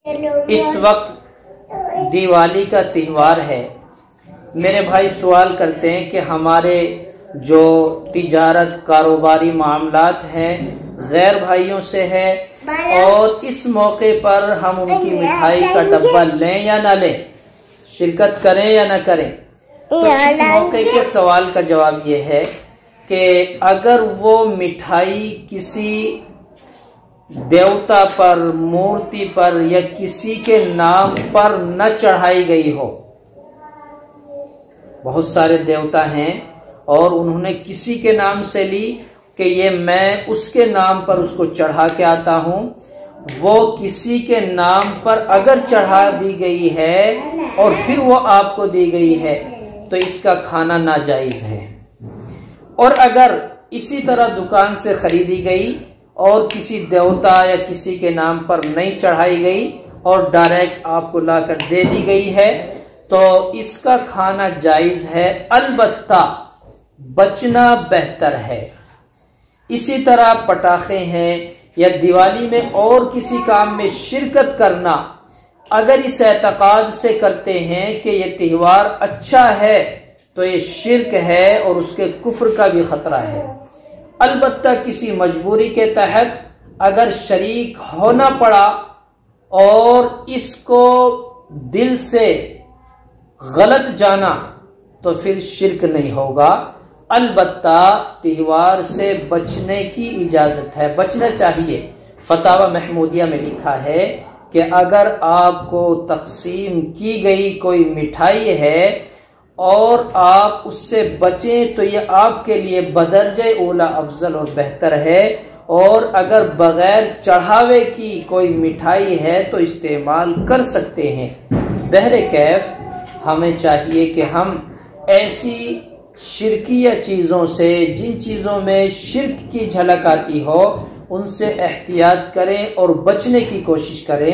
اس وقت دیوالی کا تہوار ہے۔ میرے بھائی سوال کرتے ہیں کہ ہمارے جو تجارت کاروباری معاملات ہیں غیر بھائیوں سے ہے، اور اس موقع پر ہم ان کی مٹھائی کا ڈبہ لیں یا نہ لیں، شرکت کریں یا نہ کریں۔ تو اس موقع کے سوال کا جواب یہ ہے کہ اگر وہ مٹھائی کسی دیوتا پر، مورتی پر یا کسی کے نام پر نہ چڑھائی گئی ہو، بہت سارے دیوتا ہیں اور انہوں نے کسی کے نام سے لی کہ یہ میں اس کے نام پر اس کو چڑھا کے آتا ہوں، وہ کسی کے نام پر اگر چڑھا دی گئی ہے اور پھر وہ آپ کو دی گئی ہے تو اس کا کھانا ناجائز ہے۔ اور اگر اسی طرح دکان سے خریدی گئی اور کسی دیوتا یا کسی کے نام پر نہیں چڑھائی گئی اور ڈائریکٹ آپ کو لا کر دے دی گئی ہے تو اس کا کھانا جائز ہے، البتہ بچنا بہتر ہے۔ اسی طرح پٹاخے ہیں یا دیوالی میں اور کسی کام میں شرکت کرنا، اگر اس اعتقاد سے کرتے ہیں کہ یہ تہوار اچھا ہے تو یہ شرک ہے اور اس کے کفر کا بھی خطرہ ہے۔ البتہ کسی مجبوری کے تحت اگر شریک ہونا پڑا اور اس کو دل سے غلط جانا تو پھر شرک نہیں ہوگا، البتہ تہوار سے بچنے کی اجازت ہے، بچنا چاہیے۔ فتاوی محمودیہ میں لکھا ہے کہ اگر آپ کو تقسیم کی گئی کوئی مٹھائی ہے اور آپ اس سے بچیں تو یہ آپ کے لیے بدرجہ اولا افضل اور بہتر ہے، اور اگر بغیر چڑھاوے کی کوئی مٹھائی ہے تو استعمال کر سکتے ہیں۔ بہرکیف ہمیں چاہیے کہ ہم ایسی شرکیہ چیزوں سے، جن چیزوں میں شرک کی جھلک آتی ہو، ان سے احتیاط کریں اور بچنے کی کوشش کریں۔